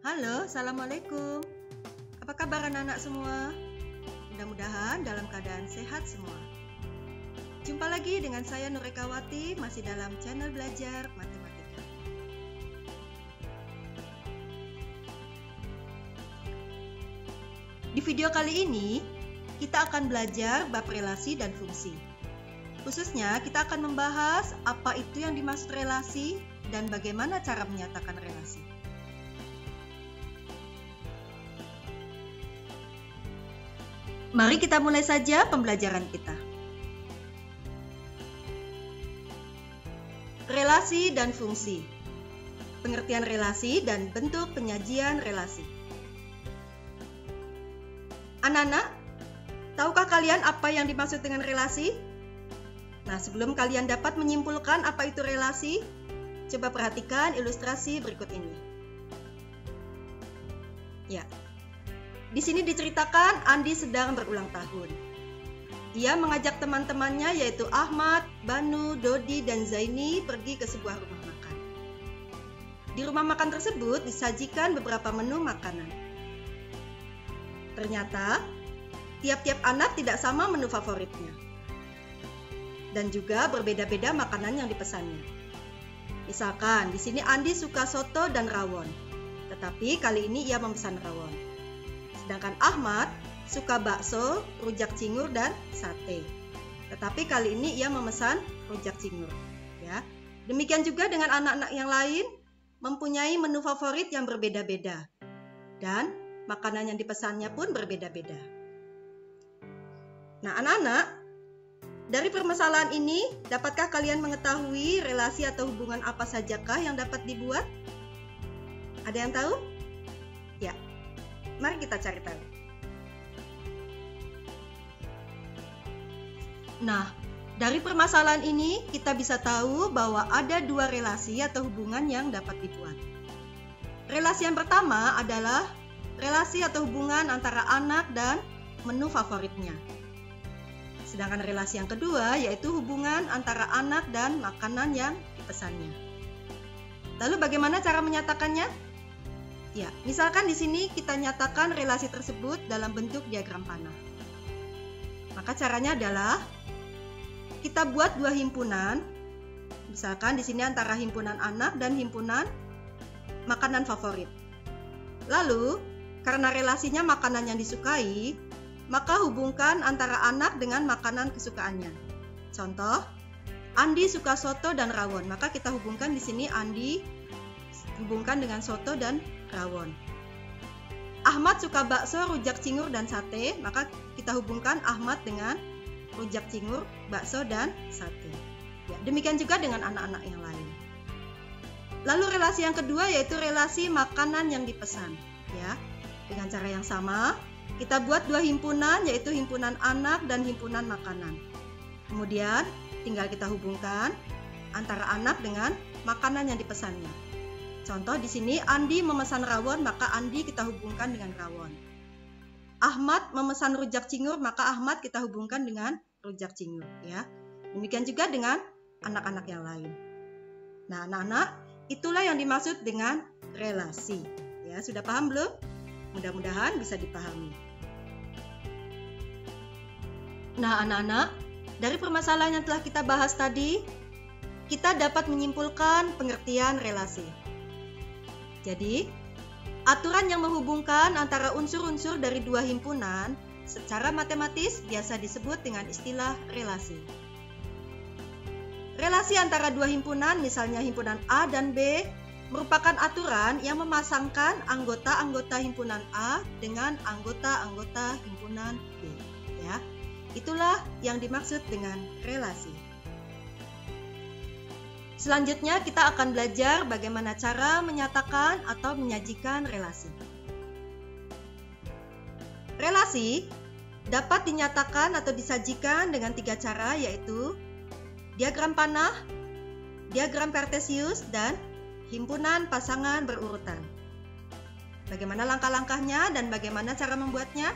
Halo, Assalamualaikum. Apa kabar anak-anak semua? Mudah-mudahan dalam keadaan sehat semua. Jumpa lagi dengan saya Nurekawati, masih dalam channel belajar matematika. Di video kali ini, kita akan belajar bab relasi dan fungsi. Khususnya, kita akan membahas apa itu yang dimaksud relasi dan bagaimana cara menyatakan relasi. Mari kita mulai saja pembelajaran kita. Relasi dan fungsi. Pengertian relasi dan bentuk penyajian relasi. Anak-anak, tahukah kalian apa yang dimaksud dengan relasi? Nah, sebelum kalian dapat menyimpulkan apa itu relasi, coba perhatikan ilustrasi berikut ini. Ya. Di sini diceritakan Andi sedang berulang tahun. Dia mengajak teman-temannya yaitu Ahmad, Banu, Dodi, dan Zaini pergi ke sebuah rumah makan. Di rumah makan tersebut disajikan beberapa menu makanan. Ternyata, tiap-tiap anak tidak sama menu favoritnya. Dan juga berbeda-beda makanan yang dipesannya. Misalkan, di sini Andi suka soto dan rawon. Tetapi kali ini ia memesan rawon. Sedangkan Ahmad suka bakso, rujak cingur, dan sate. Tetapi kali ini ia memesan rujak cingur. Ya. Demikian juga dengan anak-anak yang lain mempunyai menu favorit yang berbeda-beda. Dan makanan yang dipesannya pun berbeda-beda. Nah, anak-anak, dari permasalahan ini, dapatkah kalian mengetahui relasi atau hubungan apa sajakah yang dapat dibuat? Ada yang tahu? Ya. Mari kita cari tahu. Nah, dari permasalahan ini kita bisa tahu bahwa ada dua relasi atau hubungan yang dapat dibuat. Relasi yang pertama adalah relasi atau hubungan antara anak dan menu favoritnya. Sedangkan relasi yang kedua yaitu hubungan antara anak dan makanan yang dipesannya. Lalu bagaimana cara menyatakannya? Ya, misalkan di sini kita nyatakan relasi tersebut dalam bentuk diagram panah. Maka caranya adalah kita buat dua himpunan. Misalkan di sini antara himpunan anak dan himpunan makanan favorit. Lalu, karena relasinya makanan yang disukai, maka hubungkan antara anak dengan makanan kesukaannya. Contoh, Andi suka soto dan rawon, maka kita hubungkan di sini Andi hubungkan dengan soto dan rawon. Ahmad suka bakso, rujak cingur, dan sate, maka kita hubungkan Ahmad dengan rujak cingur, bakso, dan sate. Ya, demikian juga dengan anak-anak yang lain. Lalu relasi yang kedua yaitu relasi makanan yang dipesan. Ya, dengan cara yang sama, kita buat dua himpunan yaitu himpunan anak dan himpunan makanan. Kemudian tinggal kita hubungkan antara anak dengan makanan yang dipesannya. Contoh di sini Andi memesan rawon, maka Andi kita hubungkan dengan rawon. Ahmad memesan rujak cingur, maka Ahmad kita hubungkan dengan rujak cingur, ya. Demikian juga dengan anak-anak yang lain. Nah, anak-anak, itulah yang dimaksud dengan relasi. Ya, sudah paham belum? Mudah-mudahan bisa dipahami. Nah, anak-anak, dari permasalahan yang telah kita bahas tadi, kita dapat menyimpulkan pengertian relasi. Jadi, aturan yang menghubungkan antara unsur-unsur dari dua himpunan secara matematis biasa disebut dengan istilah relasi. Relasi antara dua himpunan, misalnya himpunan A dan B, merupakan aturan yang memasangkan anggota-anggota himpunan A dengan anggota-anggota himpunan B. Ya, itulah yang dimaksud dengan relasi. Selanjutnya kita akan belajar bagaimana cara menyatakan atau menyajikan relasi. Relasi dapat dinyatakan atau disajikan dengan tiga cara yaitu diagram panah, diagram kartesius, dan himpunan pasangan berurutan. Bagaimana langkah-langkahnya dan bagaimana cara membuatnya?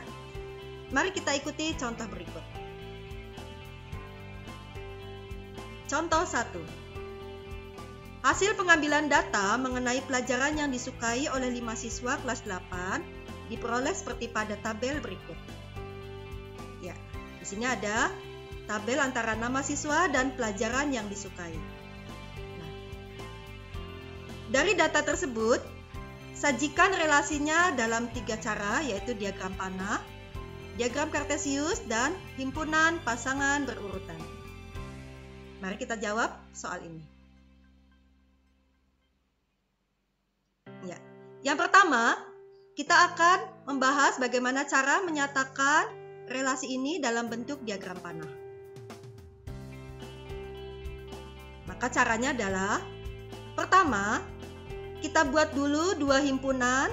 Mari kita ikuti contoh berikut. Contoh 1. Hasil pengambilan data mengenai pelajaran yang disukai oleh 5 siswa kelas 8 diperoleh seperti pada tabel berikut. Ya, di sini ada tabel antara nama siswa dan pelajaran yang disukai. Nah, dari data tersebut, sajikan relasinya dalam 3 cara, yaitu diagram panah, diagram kartesius, dan himpunan pasangan berurutan. Mari kita jawab soal ini. Ya. Yang pertama, kita akan membahas bagaimana cara menyatakan relasi ini dalam bentuk diagram panah. Maka caranya adalah, pertama, kita buat dulu 2 himpunan,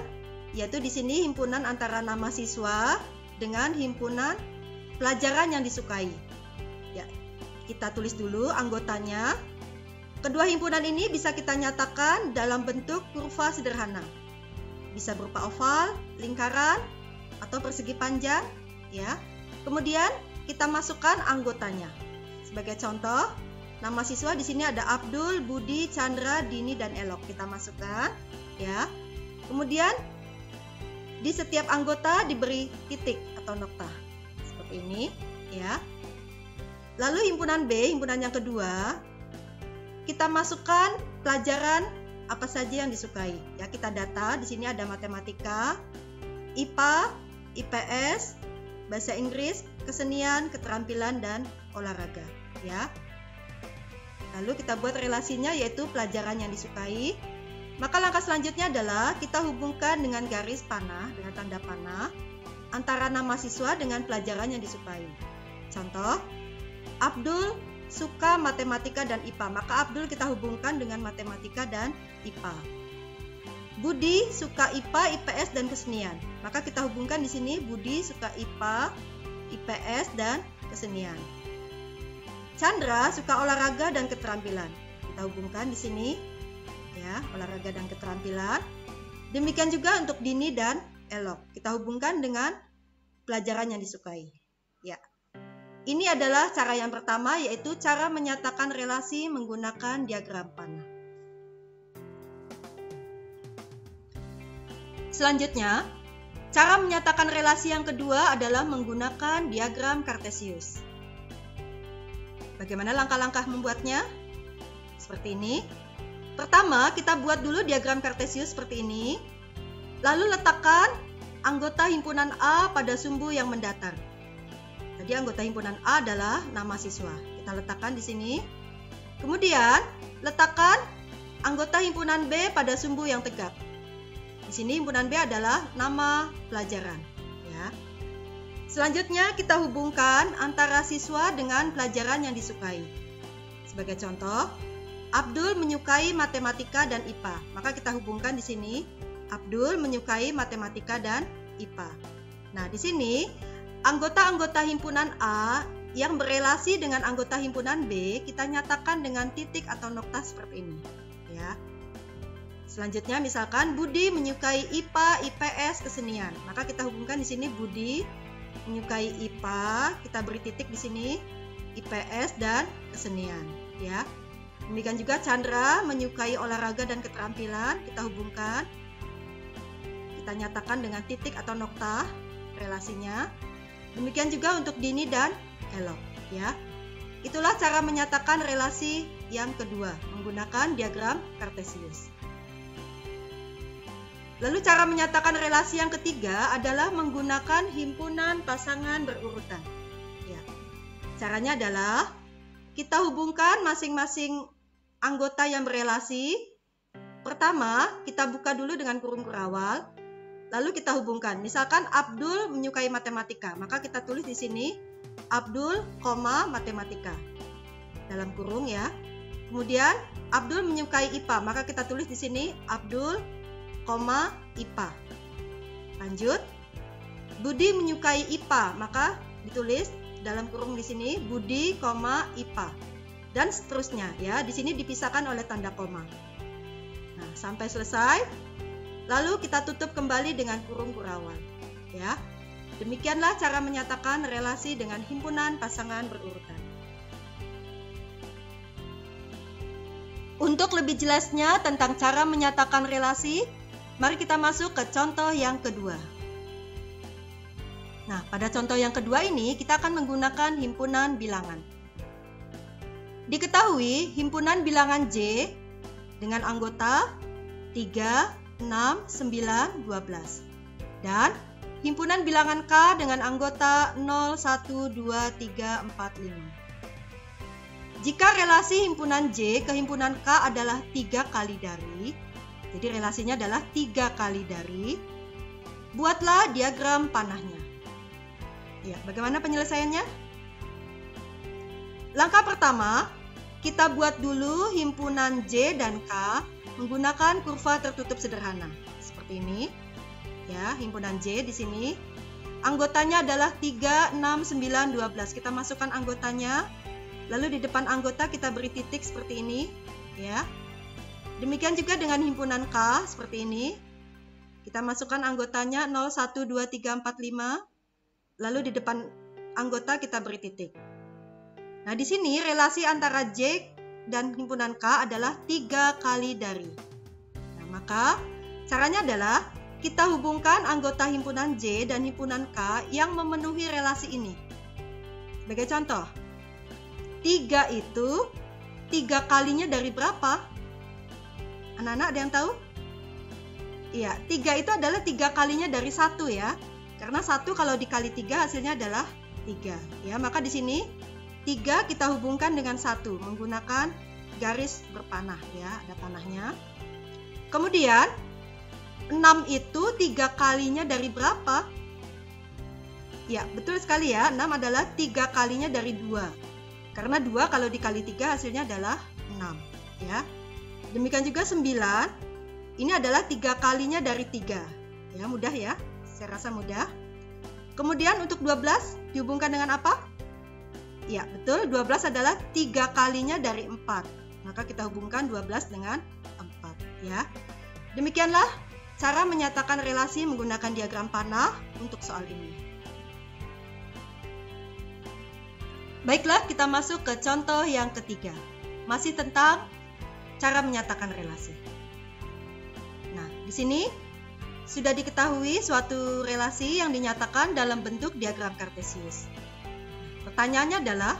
yaitu di sini himpunan antara nama siswa dengan himpunan pelajaran yang disukai. Ya, kita tulis dulu anggotanya. Kedua himpunan ini bisa kita nyatakan dalam bentuk kurva sederhana. Bisa berupa oval, lingkaran, atau persegi panjang, ya. Kemudian kita masukkan anggotanya. Sebagai contoh, nama siswa di sini ada Abdul, Budi, Chandra, Dini, dan Elok. Kita masukkan, ya. Kemudian di setiap anggota diberi titik atau nokta. Seperti ini, ya. Lalu himpunan B, himpunan yang kedua, kita masukkan pelajaran apa saja yang disukai. Ya, kita data di sini ada matematika, IPA, IPS, bahasa Inggris, kesenian, keterampilan, dan olahraga. Ya. Lalu kita buat relasinya, yaitu pelajaran yang disukai. Maka langkah selanjutnya adalah kita hubungkan dengan garis panah, dengan tanda panah, antara nama siswa dengan pelajaran yang disukai. Contoh, Abdul suka matematika dan IPA, maka Abdul kita hubungkan dengan matematika dan IPA. Budi suka IPA, IPS, dan kesenian, maka kita hubungkan di sini Budi suka IPA, IPS, dan kesenian. Chandra suka olahraga dan keterampilan, kita hubungkan di sini, ya, olahraga dan keterampilan. Demikian juga untuk Dini dan Elok, kita hubungkan dengan pelajaran yang disukai. Ya. Ini adalah cara yang pertama, yaitu cara menyatakan relasi menggunakan diagram panah. Selanjutnya, cara menyatakan relasi yang kedua adalah menggunakan diagram kartesius. Bagaimana langkah-langkah membuatnya? Seperti ini. Pertama, kita buat dulu diagram kartesius seperti ini. Lalu letakkan anggota himpunan A pada sumbu yang mendatar. Jadi anggota himpunan A adalah nama siswa. Kita letakkan di sini. Kemudian letakkan anggota himpunan B pada sumbu yang tegak. Di sini himpunan B adalah nama pelajaran. Ya. Selanjutnya kita hubungkan antara siswa dengan pelajaran yang disukai. Sebagai contoh, Abdul menyukai matematika dan IPA. Maka kita hubungkan di sini Abdul menyukai matematika dan IPA. Nah, di sini anggota-anggota himpunan A yang berelasi dengan anggota himpunan B kita nyatakan dengan titik atau nokta seperti ini, ya. Selanjutnya misalkan Budi menyukai IPA, IPS, kesenian. Maka kita hubungkan di sini Budi menyukai IPA, kita beri titik di sini IPS dan kesenian, ya. Demikian juga Chandra menyukai olahraga dan keterampilan, kita hubungkan. Kita nyatakan dengan titik atau nokta relasinya. Demikian juga untuk Dini dan Elok, ya. Itulah cara menyatakan relasi yang kedua menggunakan diagram kartesius. Lalu cara menyatakan relasi yang ketiga adalah menggunakan himpunan pasangan berurutan. Ya. Caranya adalah kita hubungkan masing-masing anggota yang berelasi. Pertama, kita buka dulu dengan kurung kurawal. Lalu kita hubungkan, misalkan Abdul menyukai matematika, maka kita tulis di sini Abdul, matematika dalam kurung, ya. Kemudian Abdul menyukai IPA, maka kita tulis di sini Abdul, IPA. Lanjut, Budi menyukai IPA, maka ditulis dalam kurung di sini Budi, IPA, dan seterusnya, ya. Di sini dipisahkan oleh tanda koma. Nah, sampai selesai. Lalu kita tutup kembali dengan kurung kurawal, ya. Demikianlah cara menyatakan relasi dengan himpunan pasangan berurutan. Untuk lebih jelasnya tentang cara menyatakan relasi, mari kita masuk ke contoh yang kedua. Nah, pada contoh yang kedua ini kita akan menggunakan himpunan bilangan. Diketahui himpunan bilangan J dengan anggota 3, 6, 9, 12. Dan himpunan bilangan K dengan anggota 0, 1, 2, 3, 4, 5. Jika relasi himpunan J ke himpunan K adalah 3 kali dari, jadi relasinya adalah 3 kali dari, buatlah diagram panahnya. Ya, bagaimana penyelesaiannya? Langkah pertama, kita buat dulu himpunan J dan K menggunakan kurva tertutup sederhana. Seperti ini. Ya, himpunan J di sini. Anggotanya adalah 3, 6, 9, 12. Kita masukkan anggotanya. Lalu di depan anggota kita beri titik seperti ini, ya. Demikian juga dengan himpunan K seperti ini. Kita masukkan anggotanya 0, 1, 2, 3, 4, 5. Lalu di depan anggota kita beri titik. Nah, di sini relasi antara J dan himpunan K adalah 3 kali dari. Nah, maka caranya adalah kita hubungkan anggota himpunan J dan himpunan K yang memenuhi relasi ini. Sebagai contoh, 3 itu 3 kalinya dari berapa? Anak-anak ada yang tahu? Iya, 3 itu adalah 3 kalinya dari 1 ya. Karena 1 kalau dikali 3 hasilnya adalah 3. Ya, maka di sini 3 kita hubungkan dengan 1 menggunakan garis berpanah ya, ada panahnya. Kemudian 6 itu 3 kalinya dari berapa? Ya, betul sekali ya, 6 adalah 3 kalinya dari 2. Karena 2 kalau dikali 3 hasilnya adalah 6 ya. Demikian juga 9, ini adalah 3 kalinya dari 3. Ya, mudah ya. Saya rasa mudah. Kemudian untuk 12 dihubungkan dengan apa? Ya, betul. 12 adalah 3 kalinya dari 4. Maka kita hubungkan 12 dengan 4. Ya. Demikianlah cara menyatakan relasi menggunakan diagram panah untuk soal ini. Baiklah, kita masuk ke contoh yang ketiga. Masih tentang cara menyatakan relasi. Nah, di sini sudah diketahui suatu relasi yang dinyatakan dalam bentuk diagram kartesius. Pertanyaannya adalah,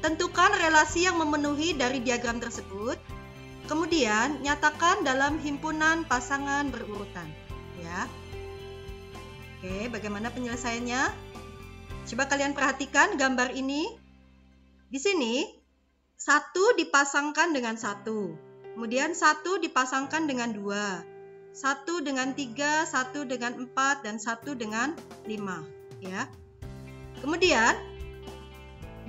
tentukan relasi yang memenuhi dari diagram tersebut, kemudian nyatakan dalam himpunan pasangan berurutan. Ya. Oke, bagaimana penyelesaiannya? Coba kalian perhatikan gambar ini. Di sini, 1 dipasangkan dengan 1, kemudian 1 dipasangkan dengan 2. 1 dengan 3, 1 dengan 4, dan 1 dengan 5. Ya. Kemudian,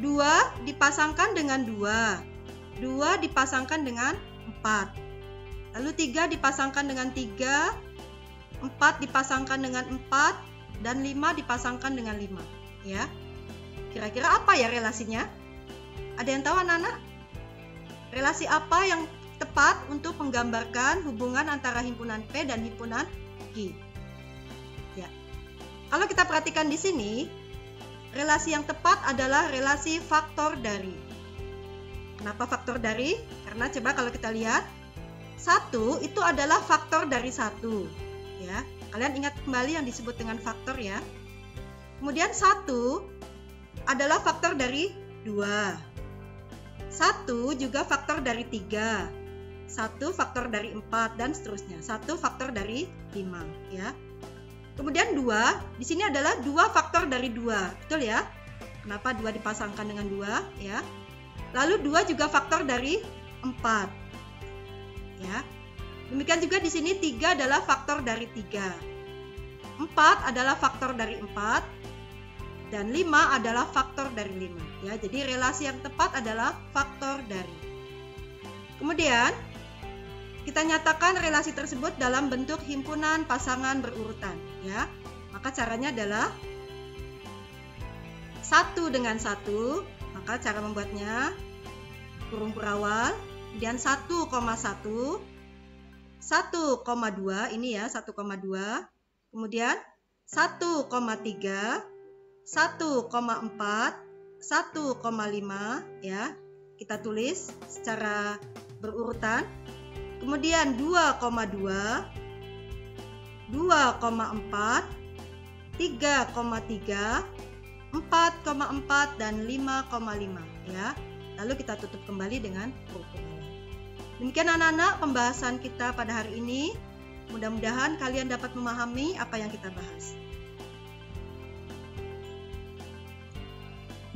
2 dipasangkan dengan 2. 2 dipasangkan dengan 4. Lalu 3 dipasangkan dengan 3. 4 dipasangkan dengan 4. Dan 5 dipasangkan dengan 5. Ya. Kira-kira apa ya relasinya? Ada yang tahu anak-anak? Relasi apa yang tepat untuk menggambarkan hubungan antara himpunan P dan himpunan Q. Ya. Kalau kita perhatikan di sini, relasi yang tepat adalah relasi faktor dari. Kenapa faktor dari? Karena coba kalau kita lihat, 1 itu adalah faktor dari 1. Ya. Kalian ingat kembali yang disebut dengan faktor ya. Kemudian 1 adalah faktor dari 2. 1 juga faktor dari 3. 1 faktor dari 4 dan seterusnya. 1 faktor dari 5 ya. Kemudian 2 di sini adalah 2 faktor dari 2. Betul ya? Kenapa 2 dipasangkan dengan 2 ya? Lalu 2 juga faktor dari 4. Ya. Demikian juga di sini 3 adalah faktor dari 3. 4 adalah faktor dari 4 dan 5 adalah faktor dari 5 ya. Jadi relasi yang tepat adalah faktor dari. Kemudian kita nyatakan relasi tersebut dalam bentuk himpunan pasangan berurutan ya. Maka caranya adalah 1 dengan 1. Maka cara membuatnya kurung perawal, kemudian 1,1, 1,2 ini ya, 1,2. Kemudian 1,3, 1,4, 1,5 ya. Kita tulis secara berurutan. Kemudian 2,2, 2,4, 3,3, 4,4 dan 5,5 ya. Lalu kita tutup kembali dengan huruf pengawal. Demikian anak-anak pembahasan kita pada hari ini. Mudah-mudahan kalian dapat memahami apa yang kita bahas.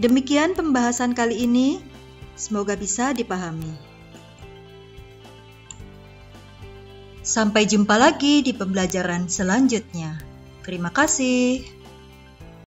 Demikian pembahasan kali ini. Semoga bisa dipahami. Sampai jumpa lagi di pembelajaran selanjutnya. Terima kasih.